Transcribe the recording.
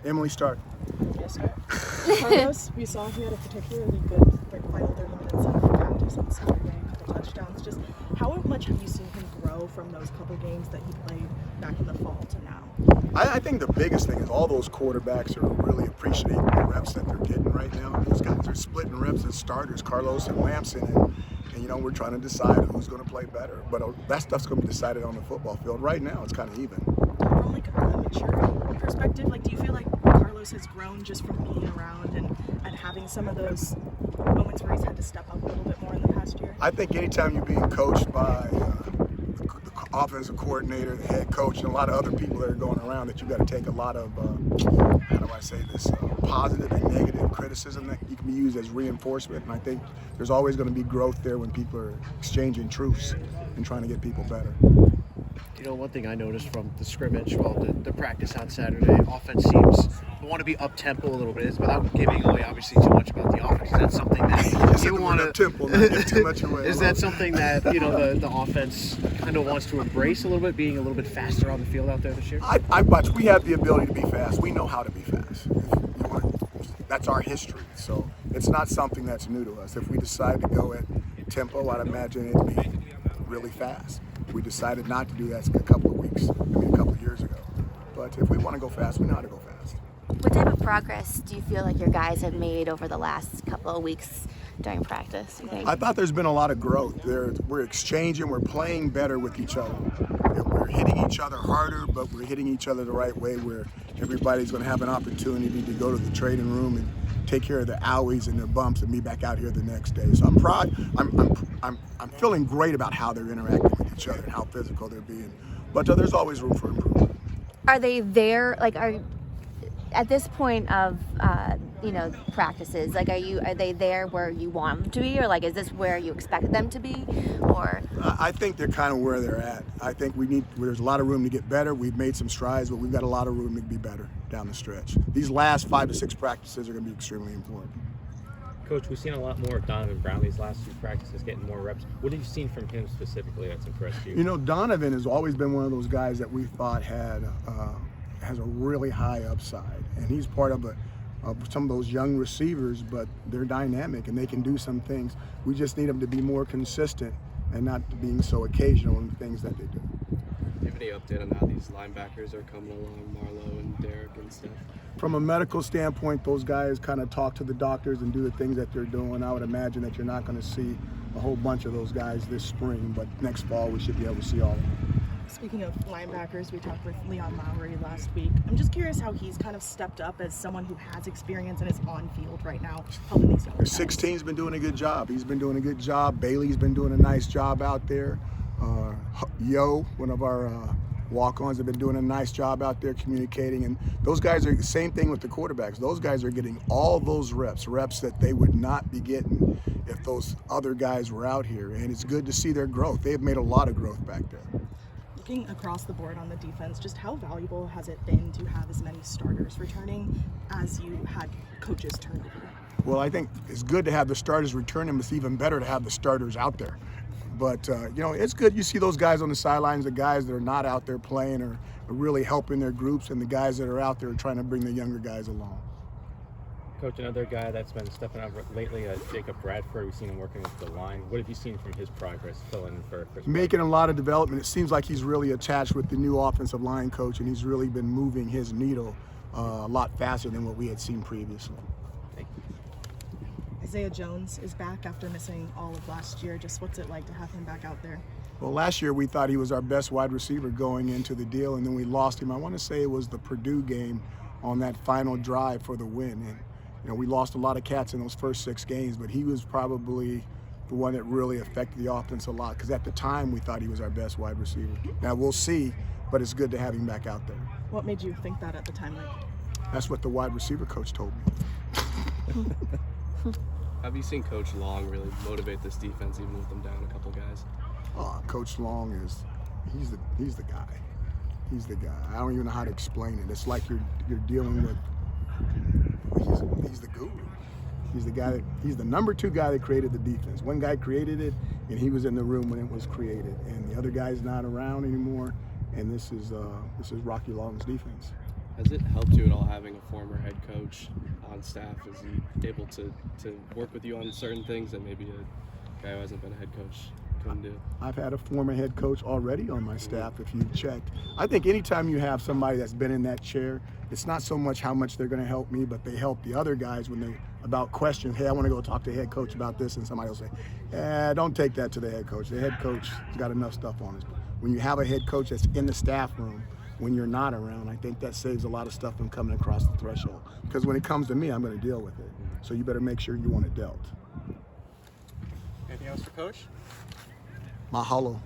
Emily, start. Yes, sir. Carlos, we saw he had a particularly good final 30 minutes of practice on Saturday, a couple touchdowns. Just how much have you seen him grow from those couple games that he played back in the fall to now? I think the biggest thing is all those quarterbacks are really appreciating the reps that they're getting right now. Those guys are splitting reps as starters, Carlos and Lamson, and we're trying to decide who's going to play better. But that stuff's going to be decided on the football field. Right now, it's kind of even. From like a maturity perspective, like do you feel like Carlos has grown just from being around and having some of those moments where he's had to step up a little bit more in the past year? I think anytime you're being coached by the offensive coordinator, the head coach, and a lot of other people that are going around, that you got to take a lot of, how do I say this, positive and negative criticism that you can be used as reinforcement. And I think there's always going to be growth there when people are exchanging truths and trying to get people better. You know, one thing I noticed from the scrimmage, the practice on Saturday, offense seems to want to be up-tempo a little bit. It's without giving away, obviously, too much about the offense. Is that something that you want to... Up-tempo, not give too much away. Is that something that, the offense kind of wants to embrace a little bit, being a little bit faster on the field out there this year? We have the ability to be fast. We know how to be fast. That's our history. So it's not something that's new to us. If we decide to go at tempo, I'd imagine it'd be really fast. We decided not to do that a couple of years ago. But if we want to go fast, we know how to go fast. What type of progress do you feel like your guys have made over the last couple of weeks during practice, you think? I thought there's been a lot of growth. We're exchanging, we're playing better with each other. And we're hitting each other harder, but we're hitting each other the right way, where everybody's going to have an opportunity to go to the training room and take care of their owies and their bumps and be back out here the next day. So I'm proud. I'm feeling great about how they're interacting with each other and how physical they're being. But there's always room for improvement. Are they there? At this point of practices, are they there where you want them to be, or is this where you expect them to be, or? I think they're kind of where they're at. I think there's a lot of room to get better. We've made some strides, but we've got a lot of room to be better down the stretch. These last 5 to 6 practices are going to be extremely important. Coach, we've seen a lot more of Donovan Brown these last few practices, getting more reps. What have you seen from him specifically that's impressed you? Donovan has always been one of those guys that we thought has a really high upside, and he's part of some of those young receivers, but they're dynamic and they can do some things. We just need them to be more consistent and not being so occasional in the things that they do. Do you have any update on how these linebackers are coming along, Marlowe and Derek and stuff? From a medical standpoint, those guys kind of talk to the doctors and do the things that they're doing. I would imagine that you're not going to see a whole bunch of those guys this spring, but next fall we should be able to see all of them. Speaking of linebackers, we talked with Leon Lowry last week. I'm just curious how he's kind of stepped up as someone who has experience and is on field right now helping these young guys. 16's been doing a good job. He's been doing a good job. Bailey's been doing a nice job out there. One of our walk-ons, have been doing a nice job out there communicating. And those guys are the same thing with the quarterbacks. Those guys are getting all those reps that they would not be getting if those other guys were out here. And it's good to see their growth. They have made a lot of growth back there. Looking across the board on the defense, just how valuable has it been to have as many starters returning as you had coaches turn over? Well, I think it's good to have the starters returning, but it's even better to have the starters out there. But, it's good. You see those guys on the sidelines, the guys that are not out there playing are really helping their groups, and the guys that are out there are trying to bring the younger guys along. Coach, another guy that's been stepping up lately, Jacob Bradford. We've seen him working with the line. What have you seen from his progress filling in for Chris? Making a lot of development. It seems like he's really attached with the new offensive line coach, and he's really been moving his needle a lot faster than what we had seen previously. Thank you. Isaiah Jones is back after missing all of last year. Just what's it like to have him back out there? Well, last year we thought he was our best wide receiver going into the deal, and then we lost him. I want to say it was the Purdue game on that final drive for the win. And we lost a lot of cats in those first 6 games, but he was probably the one that really affected the offense a lot, because at the time we thought he was our best wide receiver. Now we'll see, but it's good to have him back out there. What made you think that at the time? That's what the wide receiver coach told me. Have you seen Coach Long really motivate this defense, even with them down a couple guys? Coach Long he's the guy. He's the guy. I don't even know how to explain it. It's like you're dealing with. He's the guru. He's the number 2 guy that created the defense. One guy created it, and he was in the room when it was created, and the other guy's not around anymore. And this is Rocky Long's defense. Has it helped you at all having a former head coach on staff? Is he able to work with you on certain things that maybe a guy who hasn't been a head coach couldn't do? I've had a former head coach already on my staff, if you've checked. I think anytime you have somebody that's been in that chair, it's not so much how much they're going to help me, but they help the other guys when they about questions. Hey, I want to go talk to the head coach about this, and somebody will say, don't take that to the head coach. The head coach has got enough stuff on his. When you have a head coach that's in the staff room, when you're not around, I think that saves a lot of stuff from coming across the threshold. Because when it comes to me, I'm going to deal with it. So you better make sure you want it dealt. Anything else for Coach? Mahalo.